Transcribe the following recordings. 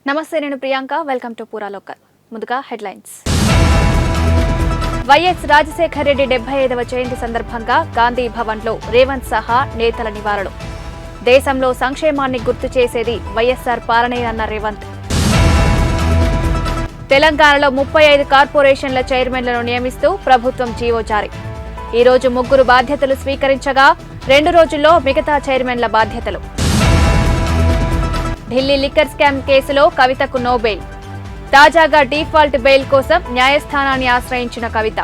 నమస్తే, నేను Priyanka. Welcome to పూరా లోకల్. ముందుగా హెడ్లైన్స్. వైఎస్ రాజశేఖర రెడ్డి 75వ జయంతి సందర్భంగా గాంధీ భవన్లో రేవంత్ సహా నేతల నివాళులు. దేశంలో సంక్షేమాన్ని గుర్తు చేసేది వైఎస్ఆర్ పాలనేనన్న రేవంత్. తెలంగాణలో 35 కార్పొరేషన్ల చైర్మన్లను నియమిస్తూ ప్రభుత్వం జీవో జారీ. ఈ రోజు 3 బాధ్యతలు స్వీకరించగా 2 రోజుల్లో మిగతా చైర్మన్ల బాధ్యతలు. ఢిల్లీ లిక్కర్ స్కామ్ కేసులో కవితకు నో బెయిల్. తాజాగా డిఫాల్ట్ బెయిల్ కోసం న్యాయస్థానాన్ని ఆశ్రయించిన కవిత.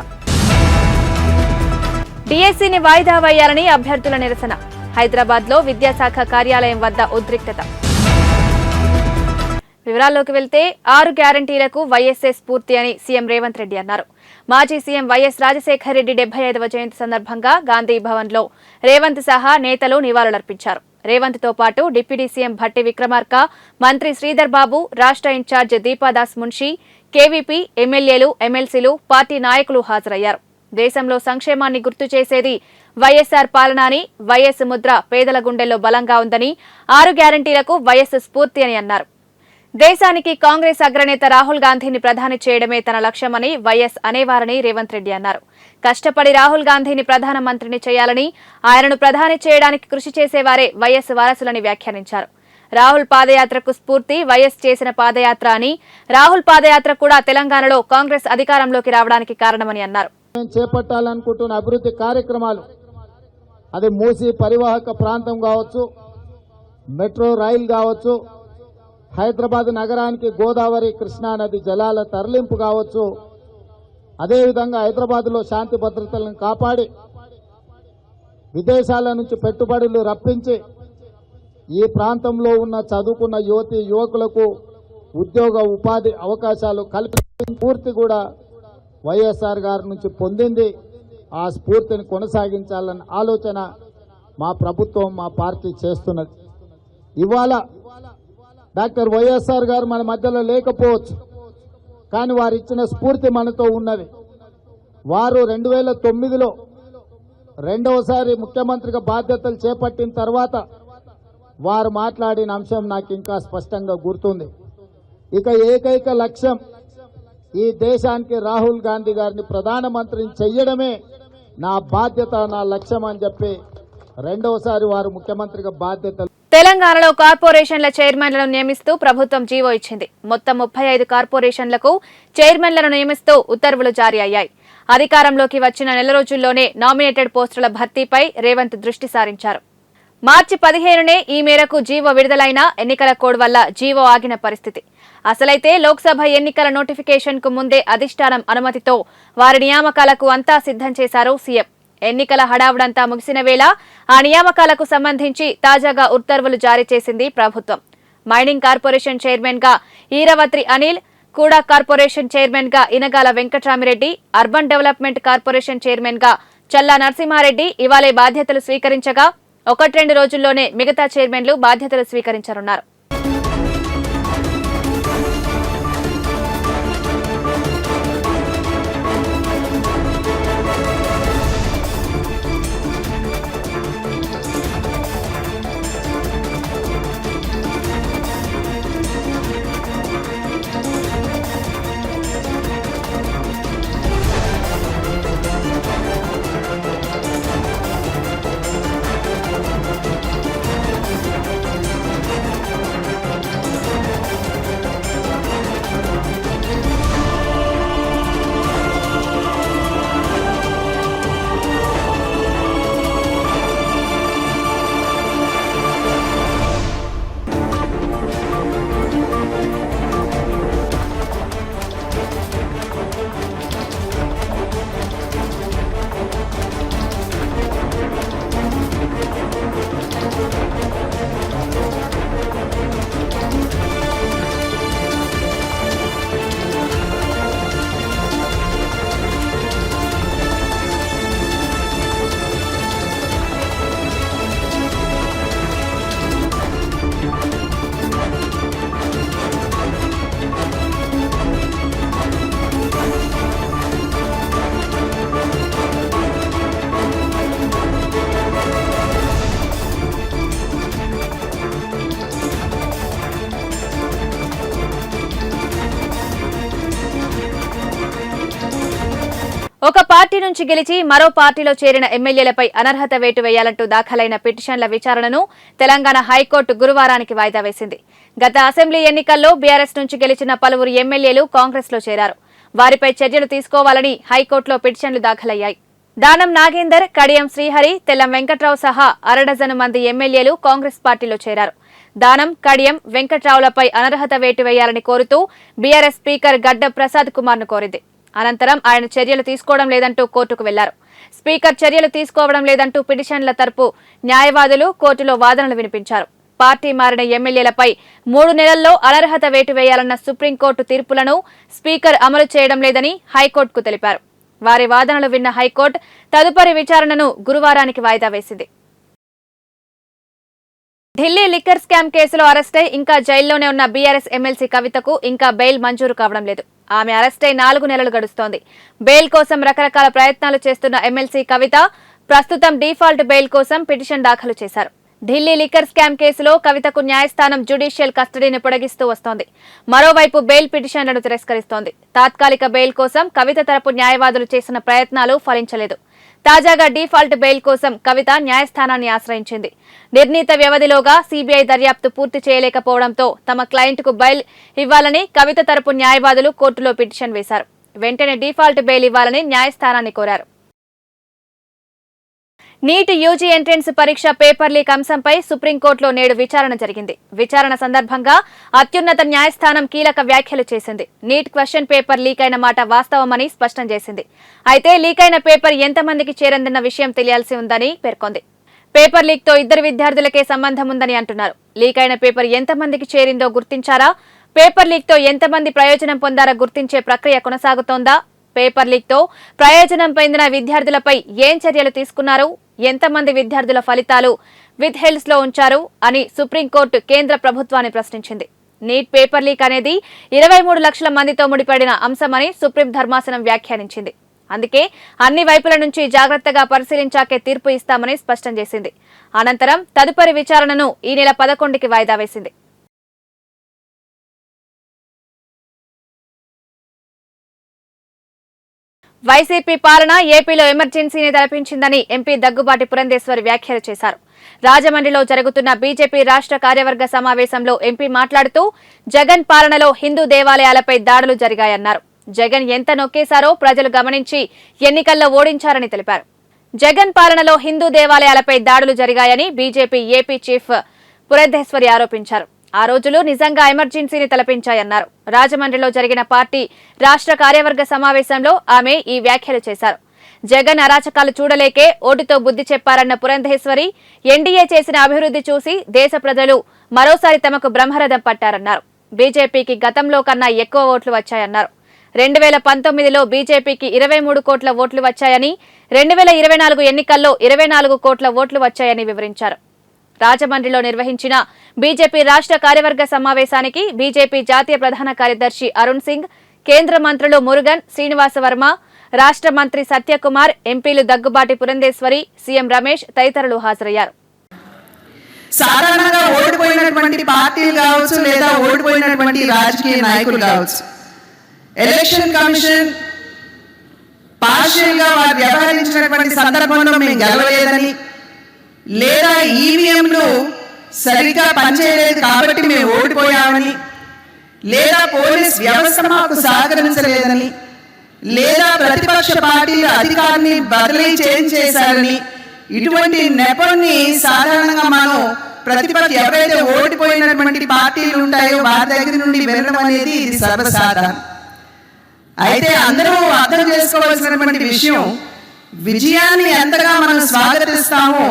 డిఎస్సీని వాయిదా వేయాలని అభ్యర్థుల నిరసన. హైదరాబాద్లో విద్యాశాఖ కార్యాలయం వద్ద ఉద్రిక్తత. వివరాల్లోకి వెళ్తే 6 గ్యారంటీలకు వైఎస్ఏ స్ఫూర్తి అని సీఎం రేవంత్ రెడ్డి అన్నారు. మాజీ సీఎం వైఎస్ రాజశేఖర రెడ్డి 75వ జయంతి సందర్భంగా గాంధీ భవన్లో రేవంత్ సహా నేతలు నివాళులర్పించారు. రేవంత్ తో పాటు డిప్యూటీ సీఎం భట్టి విక్రమార్క, మంత్రి శ్రీధర్ బాబు, రాష్ట్ర ఇన్ఛార్జ్ దీపాదాస్ మున్షి, కేవీపీ, ఎమ్మెల్యేలు, ఎమ్మెల్సీలు, పార్టీ నాయకులు హాజరయ్యారు. దేశంలో సంక్షేమాన్ని గుర్తు చేసేది వైఎస్ఆర్ పాలన అని, వైఎస్ ముద్ర పేదల గుండెల్లో బలంగా ఉందని, 6 గ్యారంటీలకు వైఎస్ స్ఫూర్తి అని అన్నారు. దేశానికి కాంగ్రెస్ అగ్రనేత రాహుల్ గాంధీని ప్రధాని చేయడమే తన లక్ష్యమని వైఎస్ అనేవారని రేవంత్ రెడ్డి అన్నారు. కష్టపడి రాహుల్ గాంధీని ప్రధానమంత్రిని చేయాలని, ఆయనను ప్రధాని చేయడానికి కృషి చేసేవారే వైఎస్ వారసులని వ్యాఖ్యానించారు. రాహుల్ పాదయాత్రకు స్ఫూర్తి వైఎస్ చేసిన పాదయాత్ర అని, రాహుల్ పాదయాత్ర కూడా తెలంగాణలో కాంగ్రెస్ అధికారంలోకి రావడానికి కారణమని అన్నారు. చేపట్టాలనుకుంటున్న అభివృద్ధి కార్యక్రమాలు, అది మూసీ పరివాహక ప్రాంతం కావచ్చు, మెట్రో రైలు కావచ్చు, హైదరాబాద్ నగరానికి గోదావరి కృష్ణా నది జలాల తరలింపు కావచ్చు, అదేవిధంగా హైదరాబాద్లో శాంతి భద్రతలను కాపాడి విదేశాల నుంచి పెట్టుబడులు రప్పించి ఈ ప్రాంతంలో ఉన్న చదువుకున్న యువతి యువకులకు ఉద్యోగ ఉపాధి అవకాశాలు కల్పించే స్ఫూర్తి కూడా వైఎస్ఆర్ గారి నుంచి పొందింది. ఆ స్ఫూర్తిని కొనసాగించాలన్న ఆలోచన మా ప్రభుత్వం, మా పార్టీ చేస్తున్నది. ఇవాళ డాక్టర్ వైఎస్ఆర్ గారు మన మధ్యలో లేకపోవచ్చు, కానీ వారు ఇచ్చిన స్ఫూర్తి మనతో ఉన్నది. వారు 2009లో రెండవసారి ముఖ్యమంత్రిగా బాధ్యతలు చేపట్టిన తర్వాత వారు మాట్లాడిన అంశం నాకు ఇంకా స్పష్టంగా గుర్తుంది. ఇక ఏకైక లక్ష్యం ఈ దేశానికి రాహుల్ గాంధీ గారిని ప్రధానమంత్రిని చెయ్యడమే నా బాధ్యత, నా లక్ష్యం అని చెప్పి రెండవసారి వారు ముఖ్యమంత్రిగా బాధ్యతలు. తెలంగాణలో కార్పొరేషన్ల చైర్మన్లను నియమిస్తూ ప్రభుత్వం జీవో ఇచ్చింది. మొత్తం 35 కార్పొరేషన్లకు చైర్మన్లను నియమిస్తూ ఉత్తర్వులు జారీ అయ్యాయి. అధికారంలోకి వచ్చిన నెల రోజుల్లోనే నామినేటెడ్ పోస్టుల భర్తీపై రేవంత్ దృష్టి సారించారు. మార్చి 15నే ఈ మేరకు జీవో విడుదలైన ఎన్నికల కోడ్ వల్ల జీవో ఆగిన పరిస్థితి. అసలైతే లోక్సభ ఎన్నికల నోటిఫికేషన్ కు ముందే అధిష్టానం అనుమతితో వారి నియామకాలకు అంతా సిద్ధం చేశారు సీఎం. ఎన్నికల హడావుడంతా ముగిసిన వేళ ఆ నియామకాలకు సంబంధించి తాజాగా ఉత్తర్వులు జారీ చేసింది ప్రభుత్వం. మైనింగ్ కార్పొరేషన్ చైర్మన్ గా ఈరవత్రి అనిల్, కూడా కార్పొరేషన్ చైర్మన్ గా Inagala Venkatramireddy, urban development corporation chairman గా చల్లా నరసింహారెడ్డి ఇవాళే బాధ్యతలు స్వీకరించగా 1-2 రోజుల్లోనే మిగతా చైర్మన్లు బాధ్యతలు స్వీకరించనున్నారు. ఒక పార్టీ నుంచి గెలిచి మరో పార్టీలో చేరిన ఎమ్మెల్యేలపై అనర్హత వేటు వేయాలంటూ దాఖలైన పిటిషన్ల విచారణను తెలంగాణ హైకోర్టు గురువారానికి వాయిదా వేసింది. గత అసెంబ్లీ ఎన్నికల్లో బీఆర్ఎస్ నుంచి గెలిచిన పలువురు ఎమ్మెల్యేలు కాంగ్రెస్ లో చేరారు. వారిపై చర్యలు తీసుకోవాలని హైకోర్టులో పిటిషన్లు దాఖలయ్యాయి. దానం నాగేందర్, కడియం శ్రీహరి, తెల్లం వెంకట్రావు సహా అరడజను మంది ఎమ్మెల్యేలు కాంగ్రెస్ పార్టీలో చేరారు. దానం, కడియం, వెంకట్రావులపై అనర్హత వేటు వేయాలని కోరుతూ బీఆర్ఎస్ స్పీకర్ గడ్డ ప్రసాద్ కుమార్ ను కోరింది. అనంతరం ఆయన చర్యలు తీసుకోవడం లేదంటూ కోర్టుకు వెళ్లారు. స్పీకర్ చర్యలు తీసుకోవడం లేదంటూ పిటిషన్ల తరపు న్యాయవాదులు కోర్టులో వాదనలు వినిపించారు. పార్టీ మారిన ఎమ్మెల్యేలపై 3 నెలల్లో అనర్హత వేటు వేయాలన్న సుప్రీంకోర్టు తీర్పులను స్పీకర్ అమలు చేయడం లేదని హైకోర్టుకు తెలిపారు. వారి వాదనలు విన్న హైకోర్టు తదుపరి విచారణను గురువారానికి వాయిదా వేసింది. ఢిల్లీ లిక్కర్ స్కామ్ కేసులో అరెస్టై ఇంకా జైల్లోనే ఉన్న బీఆర్ఎస్ ఎమ్మెల్సీ కవితకు ఇంకా బెయిల్ మంజూరు కావడం లేదు. ఆమె అరెస్టై 4 నెలలు గడుస్తోంది. బెయిల్ కోసం రకరకాల ప్రయత్నాలు చేస్తున్న ఎమ్మెల్సీ కవిత ప్రస్తుతం డిఫాల్ట్ బెయిల్ కోసం పిటిషన్ దాఖలు చేశారు. ఢిల్లీ లిక్కర్ స్కామ్ కేసులో కవితకు న్యాయస్థానం జ్యుడిషియల్ కస్టడీని పొడిగిస్తూ వస్తోంది. మరోవైపు బెయిల్ పిటిషన్లను తిరస్కరిస్తోంది. తాత్కాలిక బెయిల్ కోసం కవిత తరపు న్యాయవాదులు చేసిన ప్రయత్నాలు ఫలించలేదు. తాజాగా డిఫాల్ట్ బెయిల్ కోసం కవిత న్యాయస్థానాన్ని ఆశ్రయించింది. నిర్ణీత వ్యవధిలోగా సీబీఐ దర్యాప్తు పూర్తి చేయలేకపోవడంతో తమ క్లయింట్కు బెయిల్ ఇవ్వాలని కవిత తరపు న్యాయవాదులు కోర్టులో పిటిషన్ వేశారు. వెంటనే డిఫాల్ట్ బెయిల్ ఇవ్వాలని న్యాయస్థానాన్ని కోరారు. నీట్ యూజీ ఎంట్రన్స్ పరీక్ష పేపర్ లీక్ అంశంపై సుప్రీంకోర్టులో నేడు విచారణ జరిగింది. విచారణ సందర్భంగా అత్యున్నత న్యాయస్థానం కీలక వ్యాఖ్యలు చేసింది. నీట్ క్వశ్చన్ పేపర్ లీక్ అయిన మాట వాస్తవమని స్పష్టం చేసింది. అయితే లీక్ అయిన పేపర్ ఎంతమందికి చేరిందన్న విషయం తెలియాల్సి ఉందని పేర్కొంది. పేపర్ లీక్ తో 2 విద్యార్థులకే సంబంధం ఉందని అంటున్నారు. లీక్ అయిన పేపర్ ఎంతమందికి చేరిందో గుర్తించారా? పేపర్ లీక్ తో ఎంతమంది ప్రయోజనం పొందారో గుర్తించే ప్రక్రియ కొనసాగుతోందా? పేపర్ లీక్ తో ప్రయోజనం పొందిన విద్యార్థులపై ఏం చర్యలు తీసుకున్నారు? ఎంతమంది విద్యార్థుల ఫలితాలు విత్ హెల్డ్స్ లో ఉంచారు అని సుప్రీంకోర్టు కేంద్ర ప్రభుత్వాన్ని ప్రశ్నించింది. నీట్ పేపర్ లీక్ అనేది 23 లక్షల మందితో ముడిపడిన అంశమని సుప్రీం ధర్మాసనం వ్యాఖ్యానించింది. అందుకే అన్ని వైపుల నుంచి జాగ్రత్తగా పరిశీలించాకే తీర్పు ఇస్తామని స్పష్టం చేసింది. అనంతరం తదుపరి విచారణను ఈ నెల 11కి వాయిదా వేసింది. వైసీపీ పాలన ఏపీలో ఎమర్జెన్సీని తలపించిందని ఎంపీ దగ్గుబాటి పురంధేశ్వరి వ్యాఖ్యలు చేశారు. రాజమండ్రిలో జరుగుతున్న బీజేపీ రాష్ట్ర కార్యవర్గ సమావేశంలో ఎంపీ మాట్లాడుతూ జగన్ పాలనలో హిందూ దేవాలయాలపై దాడులు జరిగాయన్నారు. జగన్ ఎంత నొక్కేశారో ప్రజలు గమనించి ఎన్నికల్లో ఓడించారని తెలిపారు. జగన్ పాలనలో హిందూ దేవాలయాలపై దాడులు జరిగాయని బీజేపీ ఏపీ చీఫ్ పురంధేశ్వరి ఆరోపించారు. ఆ రోజులు నిజంగా ఎమర్జెన్సీని తలపించాయన్నారు. రాజమండ్రిలో జరిగిన పార్టీ రాష్ట్ర కార్యవర్గ సమావేశంలో ఆమె ఈ వ్యాఖ్యలు చేశారు. జగన్ అరాచకాలు చూడలేకే ఓటుతో బుద్ధి చెప్పారన్న పురంధేశ్వరి ఎన్డీఏ చేసిన అభివృద్ధి చూసి దేశ ప్రజలు మరోసారి తమకు బ్రహ్మరథం పట్టారన్నారు. బీజేపీకి గతంలో కన్నా ఎక్కువ ఓట్లు వచ్చాయన్నారు. 2019లో బీజేపీకి 23 కోట్ల ఓట్లు వచ్చాయని, 2024 ఎన్నికల్లో 24 కోట్ల ఓట్లు వచ్చాయని వివరించారు. రాజమండ్రిలో నిర్వహించిన బీజేపీ రాష్ట్ర కార్యవర్గ సమావేశానికి బీజేపీ జాతీయ ప్రధాన కార్యదర్శి అరుణ్ సింగ్, కేంద్ర మంత్రులు మురుగన్, శ్రీనివాస వర్మ, రాష్ట్ర మంత్రి సత్యకుమార్, ఎంపీలు దగ్గుబాటి పురంధేశ్వరి, సీఎం రమేష్ తదితరులు హాజరయ్యారు. సాధారణంగా ఓడిపోయినటువంటి పార్టీలు కావచ్చు లేదా ఓడిపోయినటువంటి రాజకీయ నాయకులు కావచ్చు, ఎలక్షన్ కమిషన్ పార్షియల్ గా వారు వ్యవహరించినటువంటి సందర్భంలో మేము గెలవలేదని, లేదా ఈవీఎంలు సరిగా పనిచేయలేదు కాబట్టి మేము ఓడిపోయామని, లేదా పోలీస్ వ్యవస్థ మాకు సహకరించలేదని, లేదా ప్రతిపక్ష పార్టీలు అధికారాన్ని బదిలీ చేశారని, ఇటువంటి నెపన్ని సాధారణంగా మనం ప్రతిపక్ష ఎవరైతే ఓడిపోయినటువంటి పార్టీలు ఉంటాయో వారి దగ్గర నుండి వినడం అనేది ఇది సర్వసాధారణం. అయితే అందరూ అర్థం చేసుకోవాల్సినటువంటి విషయం, విజయాన్ని ఎంతగా మనం స్వాగతిస్తామో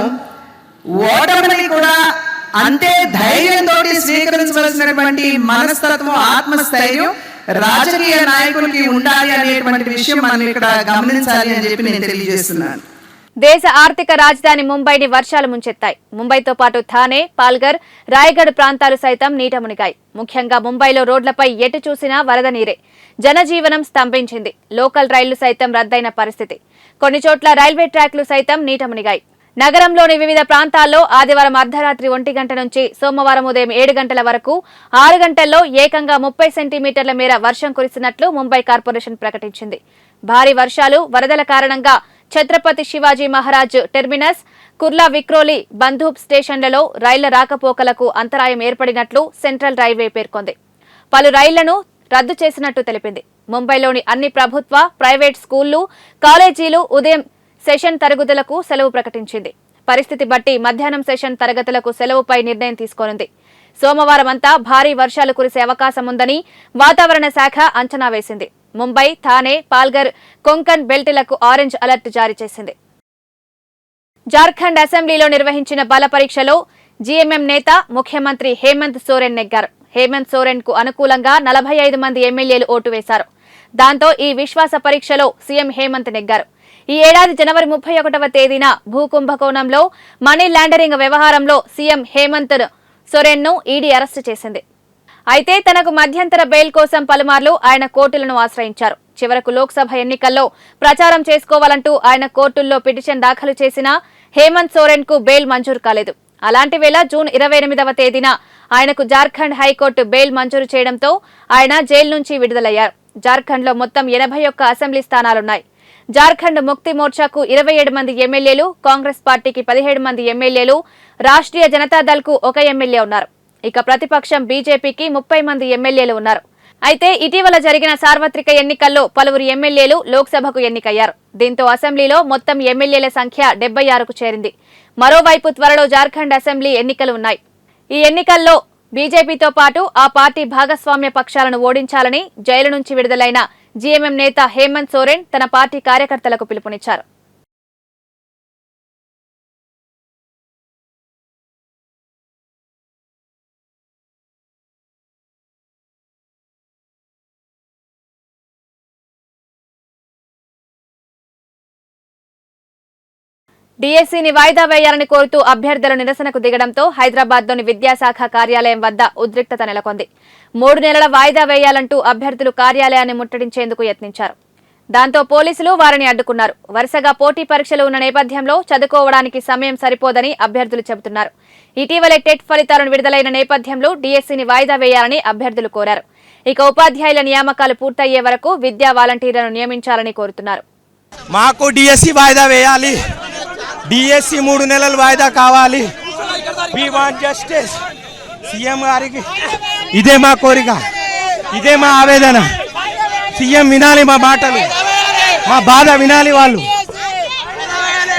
ఓటమిని కూడా అంతే ధైర్యంతో స్వీకరించవలసినటువంటి మనస్తత్వం, ఆత్మస్థైర్యం రాజకీయ నాయకులకి ఉండాలి అనేటువంటి విషయం మనం ఇక్కడ గమనించాలి అని చెప్పి నేను తెలియజేస్తున్నాను. దేశ ఆర్థిక రాజధాని ముంబైని వర్షాలు ముంచెత్తాయి. ముంబైతో పాటు థానే, పాల్ఘర్, రాయగఢ్ ప్రాంతాలు సైతం నీట మునిగాయి. ముఖ్యంగా ముంబైలో రోడ్లపై ఎటు చూసినా వరద నీరే. జనజీవనం స్తంభించింది. లోకల్ రైళ్లు సైతం రద్దయిన పరిస్థితి. కొన్ని చోట్ల రైల్వే ట్రాక్లు సైతం నీట మునిగాయి. నగరంలోని వివిధ ప్రాంతాల్లో ఆదివారం అర్ధరాత్రి 1 గంట నుంచి సోమవారం ఉదయం 7 గంటల వరకు 6 గంటల్లో ఏకంగా 30 సెంటీమీటర్ల మేర వర్షం కురిసినట్లు ముంబై కార్పొరేషన్ ప్రకటించింది. భారీ వర్షాలు, వరదల కారణంగా ఛత్రపతి శివాజీ మహారాజ్ టెర్మినస్, కుర్లా విక్రోలి, బంధూప్ స్టేషన్లలో రైళ్ల రాకపోకలకు అంతరాయం ఏర్పడినట్లు సెంట్రల్ రైల్వే పేర్కొంది. పలు రైళ్లను రద్దు చేసినట్టు తెలిపింది. ముంబైలోని అన్ని ప్రభుత్వ, ప్రైవేట్ స్కూళ్లు, కాలేజీలు ఉదయం సెషన్ తరగతులకు సెలవు ప్రకటించింది. పరిస్థితి బట్టి మధ్యాహ్నం సెషన్ తరగతులకు సెలవుపై నిర్ణయం తీసుకోనుంది. సోమవారం అంతా భారీ వర్షాలు కురిసే అవకాశం ఉందని వాతావరణ శాఖ అంచనా వేసింది. ముంబై, థానే, పాల్ఘర్, కొంకన్ బెల్టులకు ఆరెంజ్ అలర్ట్ జారీ చేసింది. జార్ఖండ్ అసెంబ్లీలో నిర్వహించిన బల పరీక్షలో జీఎంఎం నేత ముఖ్యమంత్రి హేమంత్ సోరెన్ నెగ్గారు. హేమంత్ సోరెన్ కు అనుకూలంగా 45 మంది ఎమ్మెల్యేలు ఓటు వేశారు. దాంతో ఈ విశ్వాస పరీక్షలో సీఎం హేమంత్ నెగ్గారు. ఈ ఏడాది జనవరి 31వ తేదీన భూకుంభకోణంలో మనీ లాండరింగ్ వ్యవహారంలో సీఎం హేమంత్ సోరెన్ ను ఈడీ అరెస్టు చేసింది. అయితే తనకు మధ్యంతర బెయిల్ కోసం పలుమార్లు ఆయన కోర్టులను ఆశ్రయించారు. చివరకు లోక్సభ ఎన్నికల్లో ప్రచారం చేసుకోవాలంటూ ఆయన కోర్టుల్లో పిటిషన్ దాఖలు చేసినా హేమంత్ సోరెన్ కు బెయిల్ మంజూరు కాలేదు. అలాంటి వేళ జూన్ 28వ తేదీన ఆయనకు జార్ఖండ్ హైకోర్టు బెయిల్ మంజూరు చేయడంతో ఆయన జైలు నుంచి విడుదలయ్యారు. జార్ఖండ్ లో మొత్తం 81 అసెంబ్లీ స్థానాలున్నాయి. జార్ఖండ్ ముక్తి మోర్చాకు 27 మంది ఎమ్మెల్యేలు, కాంగ్రెస్ పార్టీకి 17 మంది ఎమ్మెల్యేలు, రాష్ట్రీయ జనతాదళ్ కు 1 ఎమ్మెల్యే ఉన్నారు. ఇక ప్రతిపక్షం బీజేపీకి 30 మంది ఎమ్మెల్యేలు ఉన్నారు. అయితే ఇటీవల జరిగిన సార్వత్రిక ఎన్నికల్లో పలువురు ఎమ్మెల్యేలు లోక్సభకు ఎన్నికయ్యారు. దీంతో అసెంబ్లీలో మొత్తం ఎమ్మెల్యేల సంఖ్య 76కు చేరింది. మరోవైపు త్వరలో జార్ఖండ్ అసెంబ్లీ ఎన్నికలు ఉన్నాయి. ఈ ఎన్నికల్లో బీజేపీతో పాటు ఆ పార్టీ భాగస్వామ్య పక్షాలను ఓడించాలని జైలు నుంచి విడుదలైన జీఎంఎం నేత హేమంత్ సోరెన్ తన పార్టీ కార్యకర్తలకు పిలుపునిచ్చారు. డీఎస్సీని వాయిదా వేయాలని కోరుతూ అభ్యర్థులు నిరసనకు దిగడంతో హైదరాబాద్లోని విద్యాశాఖ కార్యాలయం వద్ద ఉద్రిక్తత నెలకొంది. 3 నెలల వాయిదా వేయాలంటూ అభ్యర్థులు కార్యాలయాన్ని ముట్టడించేందుకు యత్నించారు. దాంతో పోలీసులు వారిని అడ్డుకున్నారు. వరుసగా పోటీ పరీక్షలు ఉన్న నేపథ్యంలో చదువుకోవడానికి సమయం సరిపోదని అభ్యర్థులు చెబుతున్నారు. ఇటీవలే టెట్ ఫలితాలను విడుదలైన నేపథ్యంలో డీఎస్సీని వాయిదా వేయాలని అభ్యర్థులు కోరారు. ఇక ఉపాధ్యాయుల నియామకాలు పూర్తయ్యే వరకు విద్యా వాలంటీర్లను నియమించాలని కోరుతున్నారు. మాకు డీఎస్సీ వాయిదా వేయాలి. డిఎస్సి 3 నెలలు వాయిదా కావాలి. We want justice. సీఎం గారికి ఇదే మా కోరిక, ఇదే మా ఆవేదన. సీఎం వినాలి మా మాటలు, మా బాధ వినాలి వాళ్ళు.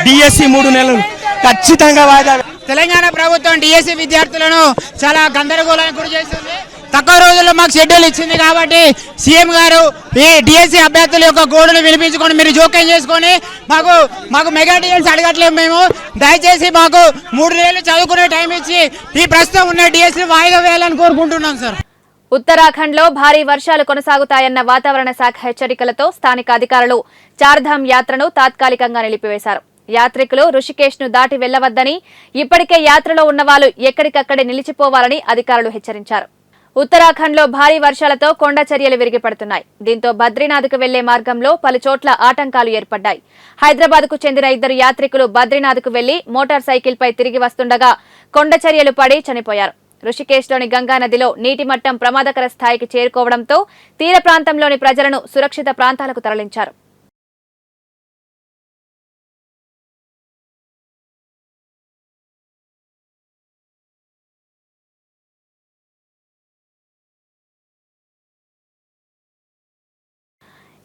డిఎస్సి 3 నెలలు ఖచ్చితంగా వాయిదా. తెలంగాణ ప్రభుత్వం డిఎస్సి విద్యార్థులను చాలా గందరగోళానికి గురి చేస్తుంది. తక్కువ రోజుల్లో మాకు షెడ్యూల్ ఇచ్చింది కాబట్టి సీఎం గారు ఈ డిఎస్సి అభ్యర్థుల యొక్క గోడును వినిపించుకొని మీరు జోక్యం చేసుకొని మాకు మెగా డిఎస్సి అడగట్లేము. మేము దయచేసి మాకు 3 నెలలు చదువుకునే టైం ఇచ్చి ఈ ప్రస్తుతం ఉన్న డిఎస్సి వాయిదా వేయాలని కోరుకుంటున్నాం సార్. ఉత్తరాఖండ్ లో భారీ వర్షాలు కొనసాగుతాయన్న వాతావరణ శాఖ హెచ్చరికలతో స్థానిక అధికారులు చార్ధామ్ యాత్రను తాత్కాలికంగా నిలిపివేశారు. యాత్రికులు రుషికేశ్ ను దాటి వెళ్లవద్దని, ఇప్పటికే యాత్రలో ఉన్నవాళ్లు ఎక్కడికక్కడే నిలిచిపోవాలని అధికారులు హెచ్చరించారు. ఉత్తరాఖండ్ లో భారీ వర్షాలతో కొండ చర్యలు విరిగిపడుతున్నాయి. దీంతో బద్రీనాథ్ కు వెళ్లే మార్గంలో పలు చోట్ల ఆటంకాలు ఏర్పడ్డాయి. హైదరాబాద్ కు చెందిన 2 యాత్రికులు బద్రీనాథ్ కు వెళ్లి మోటార్ సైకిల్ పై తిరిగి వస్తుండగా కొండ చర్యలు పడి చనిపోయారు. రుషికేశ్ లోని గంగా నదిలో నీటి మట్టం ప్రమాదకర స్థాయికి చేరుకోవడంతో తీర ప్రాంతంలోని ప్రజలను సురక్షిత ప్రాంతాలకు తరలించారు.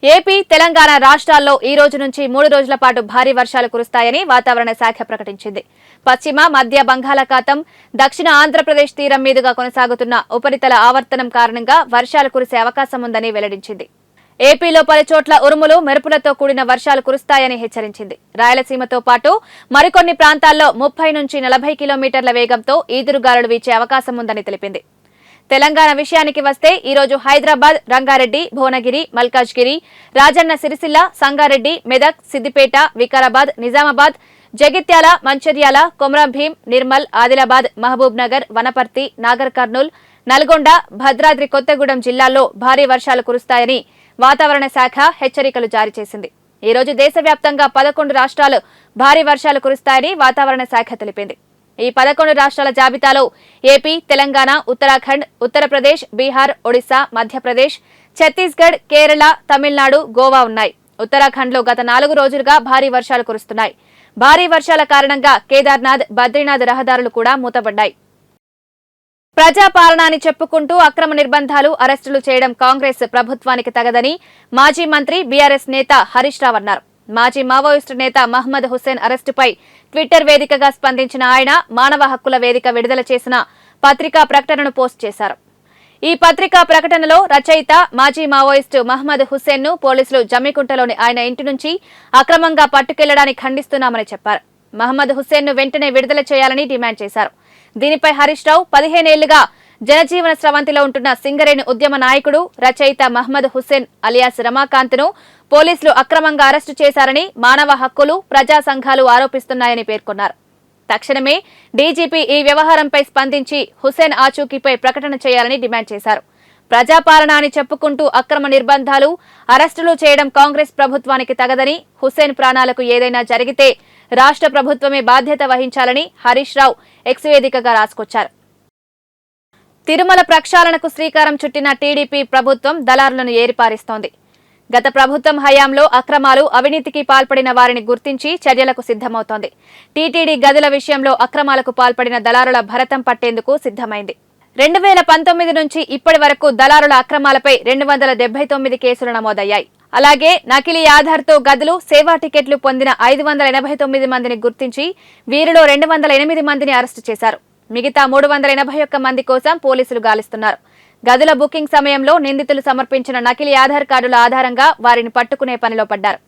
ఏపీ, తెలంగాణ రాష్ట్రాల్లో ఈ రోజు నుంచి 3 రోజుల పాటు భారీ వర్షాలు కురుస్తాయని వాతావరణ శాఖ ప్రకటించింది. పశ్చిమ, మధ్య బంగాళాఖాతం, దక్షిణ ఆంధ్రప్రదేశ్ తీరం మీదుగా కొనసాగుతున్న ఉపరితల ఆవర్తనం కారణంగా వర్షాలు కురిసే అవకాశం ఉందని వెల్లడించింది. ఏపీలో పలు చోట్ల ఉరుములు, మెరుపులతో కూడిన వర్షాలు కురుస్తాయని హెచ్చరించింది. రాయలసీమతో పాటు మరికొన్ని ప్రాంతాల్లో 30 నుంచి 40 కిలోమీటర్ల వేగంతో ఈదురుగాలులు వీచే అవకాశం ఉందని తెలిపింది. తెలంగాణ విషయానికి వస్తే ఈ రోజు హైదరాబాద్, రంగారెడ్డి, భువనగిరి, మల్కాజ్గిరి, రాజన్న సిరిసిల్ల, సంగారెడ్డి, మెదక్, సిద్దిపేట, వికారాబాద్, నిజామాబాద్, జగిత్యాల, మంచిర్యాల, కొమరంభీం, నిర్మల్, ఆదిలాబాద్, మహబూబ్ నగర్, వనపర్తి, నాగర్ కర్నూల్, నల్గొండ, భద్రాద్రి కొత్తగూడెం జిల్లాల్లో భారీ వర్షాలు కురుస్తాయని వాతావరణ శాఖ హెచ్చరికలు జారీ చేసింది. ఈ రోజు దేశవ్యాప్తంగా 11 రాష్ట్రాలు భారీ వర్షాలు కురుస్తాయని వాతావరణ శాఖ తెలిపింది. ఈ 11 రాష్ట్రాల జాబితాలో ఏపీ, తెలంగాణ, ఉత్తరాఖండ్, ఉత్తరప్రదేశ్, బీహార్, ఒడిశా, మధ్యప్రదేశ్, ఛత్తీస్గఢ్, కేరళ, తమిళనాడు, గోవా ఉన్నాయి. ఉత్తరాఖండ్లో గత 4 రోజులుగా భారీ వర్షాలు కురుస్తున్నాయి. భారీ వర్షాల కారణంగా కేదార్నాథ్, బద్రీనాథ్ రహదారులు కూడా మూతపడ్డాయి. ప్రజాపాలన అని చెప్పుకుంటూ అక్రమ నిర్బంధాలు, అరెస్టులు చేయడం కాంగ్రెస్ ప్రభుత్వానికి తగదని మాజీ మంత్రి బీఆర్ఎస్ నేత హరీష్ రావు అన్నారు. మాజీ మావోయిస్టు నేత మహ్మద్ హుస్సేన్ అరెస్టుపై ట్విట్టర్ వేదికగా స్పందించిన ఆయన మానవ హక్కుల వేదిక విడుదల చేసిన పత్రికా ప్రకటనను పోస్ట్ చేశారు. ఈ పత్రికా ప్రకటనలో రచయిత మాజీ మావోయిస్టు మహ్మద్ హుస్సేన్ ను పోలీసులు జమ్మికుంటలోని ఆయన ఇంటి నుంచి అక్రమంగా పట్టుకెళ్లడాన్ని ఖండిస్తున్నామని చెప్పారు. మహ్మద్ హుస్సేన్ ను వెంటనే విడుదల చేయాలని డిమాండ్ చేశారు. దీనిపై హరీష్ రావు 15 ఏళ్లుగా జనజీవన స్రవంతిలో ఉంటున్న సింగరేణి ఉద్యమ నాయకుడు, రచయిత మహ్మద్ హుస్సేన్ అలియాస్ రమాకాంత్ ను పోలీసులు అక్రమంగా అరెస్టు చేశారని మానవ హక్కులు, ప్రజా సంఘాలు ఆరోపిస్తున్నాయని పేర్కొన్నారు. తక్షణమే డీజీపీ ఈ వ్యవహారంపై స్పందించి హుస్సేన్ ఆచూకీపై ప్రకటన చేయాలని డిమాండ్ చేశారు. ప్రజాపాలన అని చెప్పుకుంటూ అక్రమ నిర్బంధాలు, అరెస్టులు చేయడం కాంగ్రెస్ ప్రభుత్వానికి తగదని, హుస్సేన్ ప్రాణాలకు ఏదైనా జరిగితే రాష్ట్ర ప్రభుత్వమే బాధ్యత వహించాలని హరీష్ రావు ఎక్స్ వేదికగా రాసుకొచ్చారు. తిరుమల ప్రక్షాళనకు శ్రీకారం చుట్టిన టీడీపీ ప్రభుత్వం దళారులను ఏరిపారిస్తోంది. గత ప్రభుత్వం హయాంలో అక్రమాలు, అవినీతికి పాల్పడిన వారిని గుర్తించి చర్యలకు సిద్ధమవుతోంది. టీటీడీ గదుల విషయంలో అక్రమాలకు పాల్పడిన దళారుల భరతం పట్టేందుకు సిద్ధమైంది. 2019 నుంచి ఇప్పటి వరకు దళారుల అక్రమాలపై 279 కేసులు నమోదయ్యాయి. అలాగే నకిలీ ఆధార్తో గదులు, సేవా టికెట్లు పొందిన 589 మందిని గుర్తించి వీరిలో 208 మందిని అరెస్టు చేశారు. మిగతా 381 మంది కోసం పోలీసులు గాలిస్తున్నారు. గదుల బుకింగ్ సమయంలో నిందితులు సమర్పించిన నకిలీ ఆధార్ కార్డుల ఆధారంగా వారిని పట్టుకునే పనిలో పడ్డారు.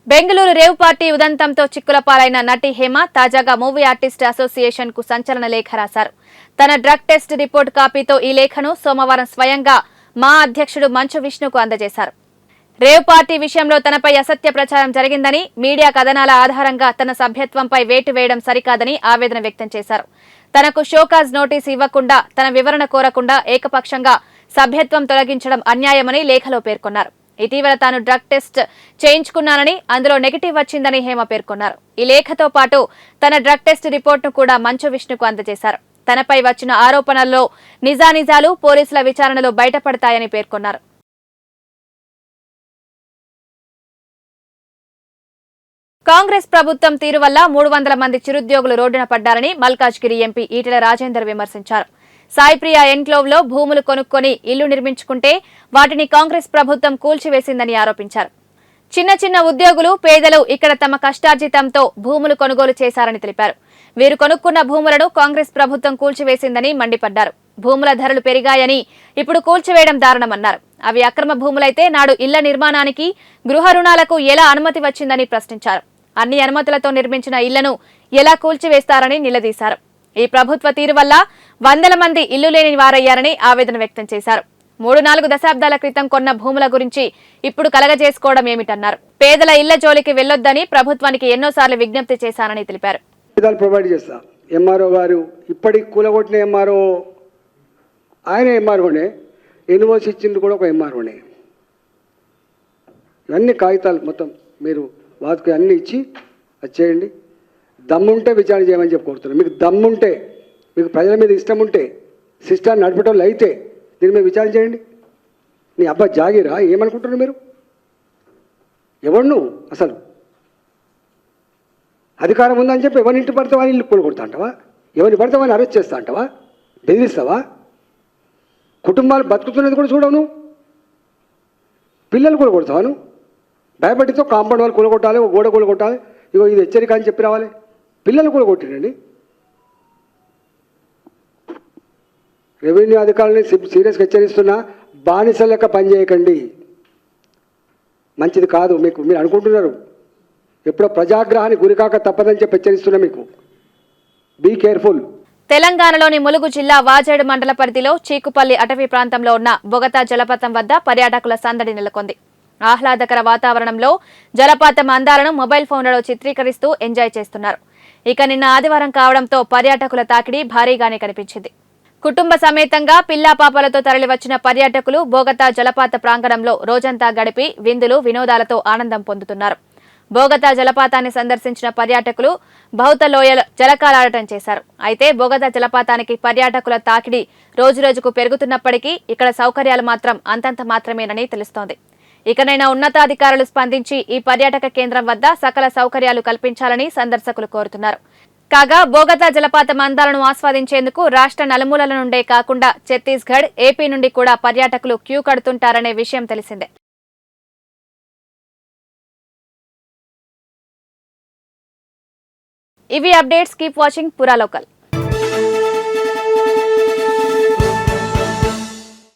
బెంగళూరు రేవ్ పార్టీ ఉదంతంతో చిక్కుల పాలైన నటి హేమ తాజాగా మూవీ ఆర్టిస్ట్ అసోసియేషన్ కు సంచలన లేఖ రాశారు. తన డ్రగ్ టెస్ట్ రిపోర్ట్ కాపీతో ఈ లేఖను సోమవారం స్వయంగా మా అధ్యక్షుడు మంచు విష్ణుకు అందజేశారు. రేవ్ పార్టీ విషయంలో తనపై అసత్య ప్రచారం జరిగిందని, మీడియా కథనాల ఆధారంగా తన సభ్యత్వంపై వేటు వేయడం సరికాదని ఆవేదన వ్యక్తం చేశారు. తనకు షోకాజ్ నోటీసు ఇవ్వకుండా, తన వివరణ కోరకుండా ఏకపక్షంగా సభ్యత్వం తొలగించడం అన్యాయమని లేఖలో పేర్కొన్నారు. ఇటీవల తాను డ్రగ్ టెస్ట్ చేయించుకున్నానని, అందులో నెగిటివ్ వచ్చిందని హేమ పేర్కొన్నారు. ఈ లేఖతో పాటు తన డ్రగ్ టెస్ట్ రిపోర్టును కూడా మంచు విష్ణుకు అందజేశారు. తనపై వచ్చిన ఆరోపణల్లో నిజానిజాలు పోలీసుల విచారణలో బయటపడతాయని పేర్కొన్నారు. కాంగ్రెస్ ప్రభుత్వం తీరు వల్ల 300 మంది చిరుద్యోగులు రోడ్డున పడ్డారని మల్కాజ్గిరి ఎంపీ ఈటెల రాజేందర్ విమర్శించారు. సాయిప్రియ ఎన్క్లోవ్ లో భూములు కొనుక్కొని ఇల్లు నిర్మించుకుంటే వాటిని కాంగ్రెస్ ప్రభుత్వం కూల్చివేసిందని ఆరోపించారు. చిన్న చిన్న ఉద్యోగులు, పేదలు ఇక్కడ తమ కష్టార్జితంతో భూములు కొనుగోలు చేశారని తెలిపారు. వీరు కొనుక్కున్న భూములను కాంగ్రెస్ ప్రభుత్వం కూల్చివేసిందని మండిపడ్డారు. భూముల ధరలు పెరిగాయని, ఇప్పుడు కూల్చివేయడం దారుణమన్నారు. అవి అక్రమ భూములైతే నాడు ఇళ్ల నిర్మాణానికి, గృహ రుణాలకు ఎలా అనుమతి వచ్చిందని ప్రశ్నించారు. అన్ని అనుమతులతో నిర్మించిన ఇళ్లను ఎలా కూల్చివేస్తారని నిలదీశారు. ఈ ప్రభుత్వ తీరు వల్ల వందల మంది ఇల్లు లేని వారయ్యారని ఆవేదన వ్యక్తం చేశారు. 3-4 దశాబ్దాల క్రితం కొన్న భూముల గురించి ఇప్పుడు కలగజేసుకోవడం ఏమిటన్నారు. పేదల ఇళ్ల జోలికి వెళ్లొద్దని ప్రభుత్వానికి ఎన్నోసార్లు విజ్ఞప్తి చేశానని తెలిపారు. ప్రొవైడ్ చేస్తా. ఎంఆర్ఓ గారు ఇప్పటికి కూలగొట్టిన ఎంఆర్ఓ ఆయన ఎంఆర్ఓనే, యూనివర్సిటీ ఇచ్చింది కూడా ఒక ఎంఆర్ఓనే. ఇవన్నీ కాగితాలు మొత్తం మీరు వాటికి అన్నీ ఇచ్చి అది చేయండి. దమ్ముంటే విచారణ చేయమని చెప్పి కోరుతున్నాను. మీకు దమ్ముంటే, మీకు ప్రజల మీద ఇష్టం ఉంటే, సిస్టాన్ని నడిపేటోళ్ళు అయితే దీని మీద విచారణ చేయండి. నీ అబ్బా జాగిరా ఏమనుకుంటున్నారు మీరు? ఎవరు నువ్వు అసలు? అధికారం ఉందని చెప్పి ఎవరి ఇంటి పడితే వాళ్ళని ఇల్లు కూలగొడతా అంటావా? ఎవరిని పడితే వాళ్ళని అరెస్ట్ చేస్తా అంటావా? బెదిరిస్తావా? కుటుంబాలు బతుకుతున్నది కూడా చూడవు నువ్వు. పిల్లలు కూలగొడతావా నువ్వు? భయపడితో కాంపౌండ్ వాళ్ళు కూలగొట్టాలి, ఒక గోడ కూలగొట్టాలి, ఇగో ఇది హెచ్చరిక అని చెప్పి రావాలి. పిల్లలు కూడా కొట్టిరండి. రెవెన్యూ అధికారులని సీరియస్గా హెచ్చరిస్తున్నా, బానిస లెక్క పనిచేయకండి. మంచిది కాదు. మీరు అనుకుంటున్నారు ఎప్పుడో ప్రజాగ్రహానికి గురికాక తప్పదని చెప్పి హెచ్చరిస్తున్నా. మీకు బీ కేర్ఫుల్. తెలంగాణలోని ములుగు జిల్లా వాజేడు మండల పరిధిలో చీకుపల్లి అటవీ ప్రాంతంలో ఉన్న బొగతా జలపాతం వద్ద పర్యాటకుల సందడి నెలకొంది. ఆహ్లాదకర వాతావరణంలో జలపాతం అందాలను మొబైల్ ఫోన్లలో చిత్రీకరిస్తూ ఎంజాయ్ చేస్తున్నారు. ఇక నిన్న ఆదివారం కావడంతో పర్యాటకుల తాకిడి భారీగానే కనిపించింది. కుటుంబ సమేతంగా పిల్లా పాపలతో తరలివచ్చిన పర్యాటకులు బోగతా జలపాత ప్రాంగణంలో రోజంతా గడిపి విందులు వినోదాలతో ఆనందం పొందుతున్నారు. బోగతా జలపాతాన్ని సందర్శించిన పర్యాటకులు బహుత లోయల జలకాలాడటం చేశారు. అయితే బోగతా జలపాతానికి పర్యాటకుల తాకిడి రోజురోజుకు పెరుగుతున్నప్పటికీ ఇక్కడ సౌకర్యాలు మాత్రం అంతంత మాత్రమేనని తెలుస్తోంది. ఇకనైనా ఉన్నతాధికారులు స్పందించి ఈ పర్యాటక కేంద్రం వద్ద సకల సౌకర్యాలు కల్పించాలని సందర్శకులు కోరుతున్నారు. కాగా బోగతా జలపాతం అందాలను ఆస్వాదించేందుకు రాష్ట్ర నలుమూలల నుండే కాకుండా ఛత్తీస్గఢ్, ఏపీ నుండి కూడా పర్యాటకులు క్యూ కడుతుంటారనే విషయం తెలిసిందే. ఇవి అప్డేట్స్. కీప్ వాచింగ్ పురా లోకల్.